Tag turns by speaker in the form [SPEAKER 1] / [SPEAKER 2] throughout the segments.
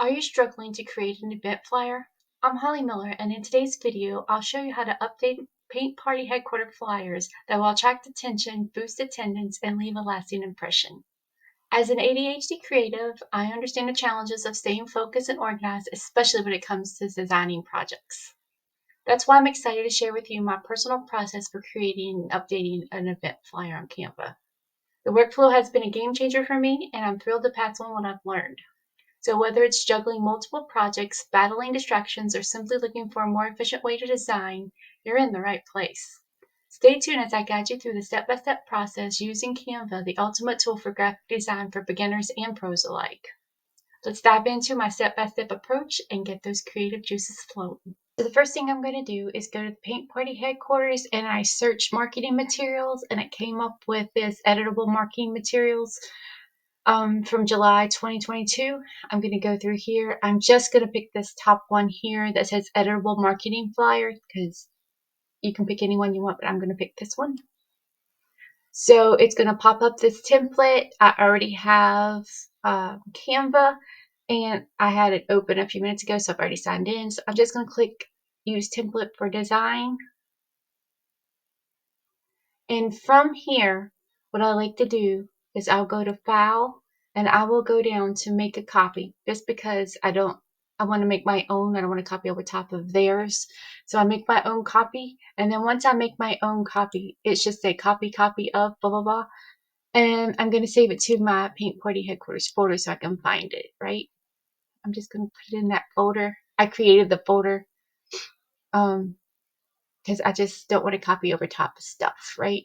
[SPEAKER 1] Are you struggling to create an event flyer? I'm Holly Miller, and in today's video, I'll show you how to update Paint Party Headquarters flyers that will attract attention, boost attendance, and leave a lasting impression. As an ADHD creative, I understand the challenges of staying focused and organized, especially when it comes to designing projects. That's why I'm excited to share with you my personal process for creating and updating an event flyer on Canva. The workflow has been a game changer for me, and I'm thrilled to pass on what I've learned. So whether it's juggling multiple projects, battling distractions, or simply looking for a more efficient way to design, you're in the right place. Stay tuned as I guide you through the step-by-step process using Canva, the ultimate tool for graphic design for beginners and pros alike. Let's dive into my step-by-step approach and get those creative juices flowing. So the first thing I'm going to do is go to the Paint Party Headquarters, and I searched marketing materials, and it came up with this editable marketing materials from July 2022. I'm going to go through here. I'm just going to pick this top one here that says editable marketing flyer, because you can pick any one you want, but I'm going to pick this one. So it's going to pop up this template. I already have Canva, and I had it open a few minutes ago, so I've already signed in. So I'm just going to click use template for design. And from here, what I like to do is I'll go to file, and I will go down to make a copy, just because I want to make my own. I don't want to copy over top of theirs. So I make my own copy. And then once I make my own copy, it's just a copy of blah, blah, blah. And I'm going to save it to my Paint Party Headquarters folder so I can find it, right? I'm just going to put it in that folder. I created the folder because I just don't want to copy over top of stuff, right?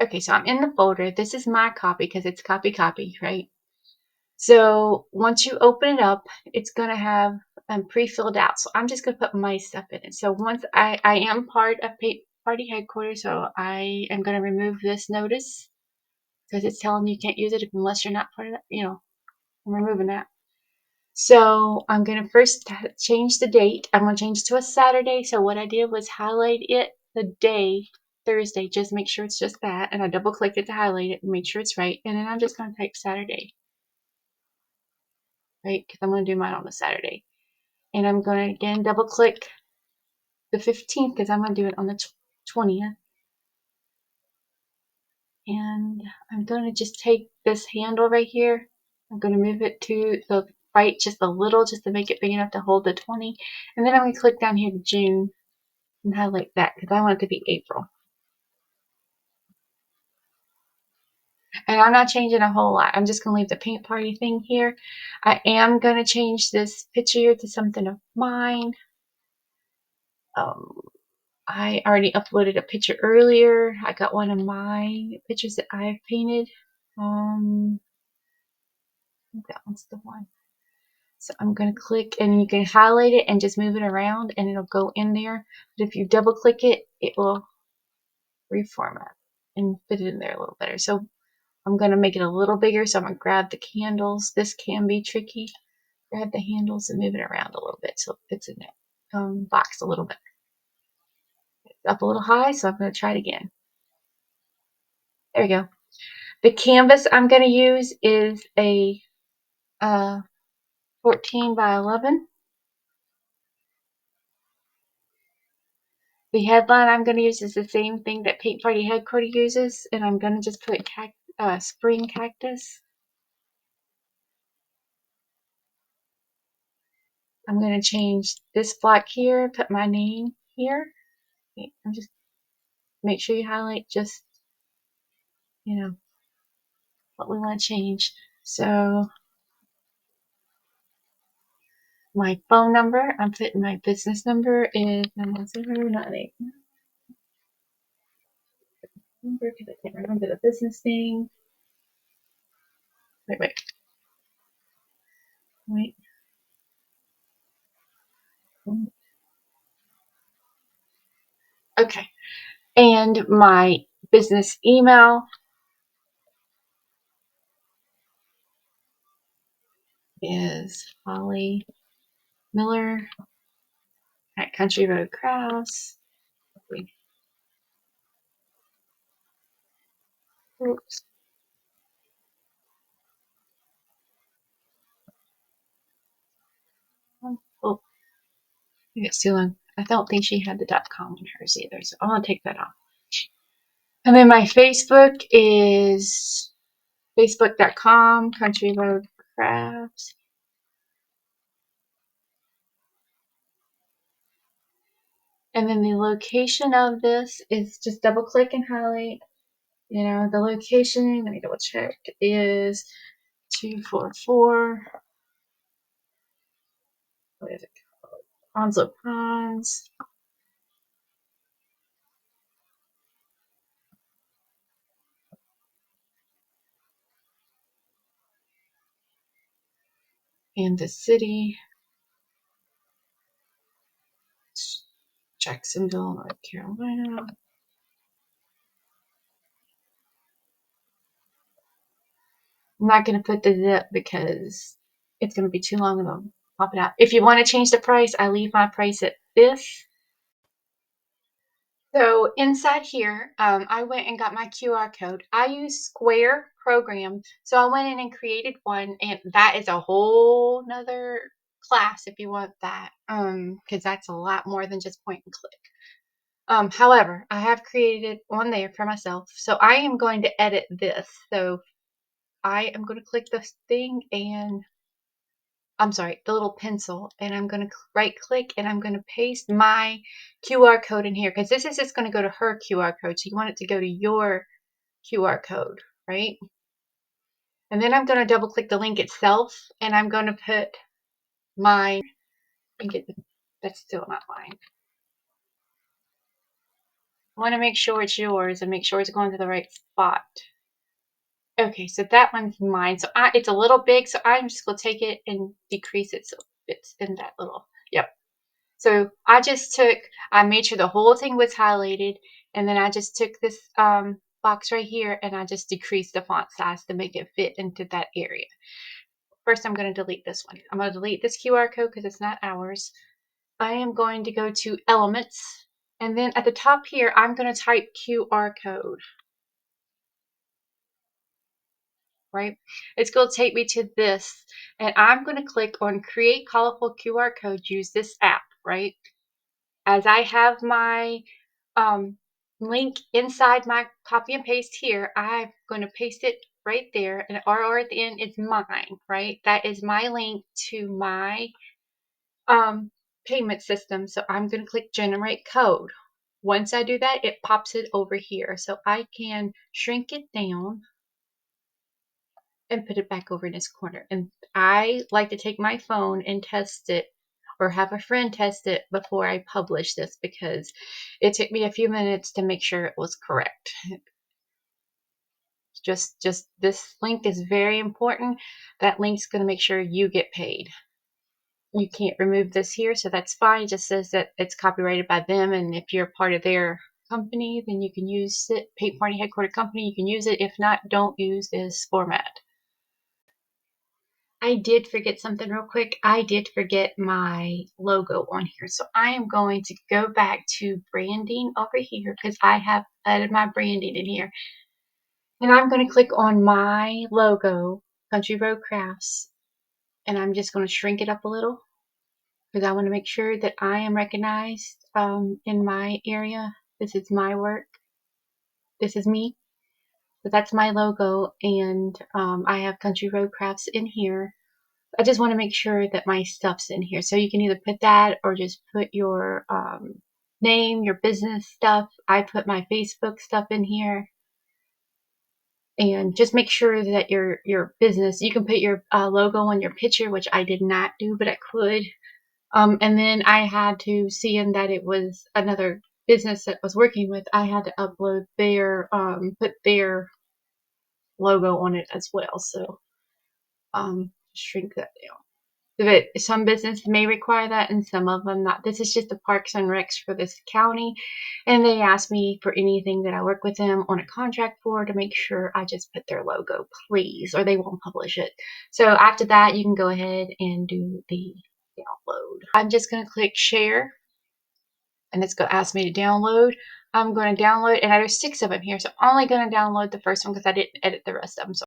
[SPEAKER 1] Okay, so I'm in the folder. This is my copy because it's copy, right? So once you open it up, it's going to have pre-filled out. So I'm just going to put my stuff in it. So once I am part of Paint Party Headquarters, so I am going to remove this notice because it's telling you can't use it unless you're not part of that. I'm removing that. So I'm going to first change the date. I'm going to change it to a Saturday. So what I did was highlight it the day, Thursday, just make sure it's just that. And I double clicked it to highlight it and make sure it's right. And then I'm just going to type Saturday, right? Because I'm going to do mine on a Saturday. And I'm going to again double click the 15th because I'm going to do it on the 20th. And I'm going to just take this handle right here. I'm going to move it to the right just a little, just to make it big enough to hold the 20. And then I'm going to click down here to June and highlight that because I want it to be April. And I'm not changing a whole lot. I'm just going to leave the paint party thing here. I am going to change this picture to something of mine. I already uploaded a picture earlier. I got one of my pictures that I've painted. I think that one's the one. So I'm going to click, and you can highlight it and just move it around and it'll go in there. But if you double click it, it will reformat and fit it in there a little better. So I'm going to make it a little bigger. So I'm going to grab the candles. This can be tricky. Grab the handles and move it around a little bit so it fits in that box a little bit. It's up a little high, so I'm going to try it again. There we go. The canvas I'm going to use is a 14 by 11. The headline I'm going to use is the same thing that Paint Party Headquarters uses, and I'm going to just put spring cactus. I'm going to change this block here, put my name here. Okay, I'm just make sure you highlight just, what we want to change. So my phone number, I'm putting my business number is 91098. Number because I can't remember the business name. Wait. Okay. And my business email is Holly Miller at Country Road Cross. Oops. It's too long. I don't think she had the .com in hers either, so I'm gonna take that off. And then my Facebook is facebook.com, Country Road Crafts. And then the location of this is just double click and highlight. The location, let me double check, is 244, what is it called? Onslow Ponds. And the city, Jacksonville, North Carolina. I'm not going to put the zip because it's going to be too long and I'll pop it out. If you want to change the price, I leave my price at this. So inside here, I went and got my QR code. I use Square program. So I went in and created one, and that is a whole nother class if you want that, because that's a lot more than just point and click. However, I have created one there for myself. So I am going to edit this. So I am going to click this thing and I'm sorry, the little pencil, and I'm going to right click and I'm going to paste my QR code in here because this is just going to go to her QR code. So you want it to go to your QR code, right? And then I'm going to double click the link itself and I'm going to put my, that's still not mine. I want to make sure it's yours and make sure it's going to the right spot. Okay, so that one's mine. So it's a little big, so I'm just going to take it and decrease it so it fits in that little, yep. So I made sure the whole thing was highlighted, and then I just took this box right here and I just decreased the font size to make it fit into that area. First, I'm going to delete this one. I'm going to delete this QR code because it's not ours. I am going to go to Elements, and then at the top here, I'm going to type QR code. Right? It's going to take me to this, and I'm going to click on Create Colorful QR Code. Use this app, right? As I have my link inside my copy and paste here, I'm going to paste it right there, and R at the end is mine, right? That is my link to my payment system. So I'm going to click Generate Code. Once I do that, it pops it over here. So I can shrink it down and put it back over in this corner. And I like to take my phone and test it or have a friend test it before I publish this because it took me a few minutes to make sure it was correct. Just this link is very important. That link's going to make sure you get paid. You can't remove this here, so that's fine. It just says that it's copyrighted by them, and if you're part of their company, then you can use it. Paint Party Headquarter Company, you can use it. If not, don't use this format. I did forget something real quick. I did forget my logo on here. So I am going to go back to branding over here because I have added my branding in here. And I'm going to click on my logo, Country Road Crafts. And I'm just going to shrink it up a little because I want to make sure that I am recognized in my area. This is my work. This is me. So that's my logo. And I have Country Road Crafts in here. I just want to make sure that my stuff's in here. So you can either put that or just put your name, your business stuff. I put my Facebook stuff in here. And just make sure that your business, you can put your logo on your picture, which I did not do, but I could. And then I had to, seeing that it was another business that I was working with, I had to upload their, put their logo on it as well. So shrink that down. But some businesses may require that and some of them not. This is just the Parks and Recs for this county. And they ask me for anything that I work with them on a contract for to make sure I just put their logo, please, or they won't publish it. So after that, you can go ahead and do the download. I'm just going to click share and it's going to ask me to download. I'm going to download, and there's 6 of them here. So I'm only going to download the first one because I didn't edit the rest of them. So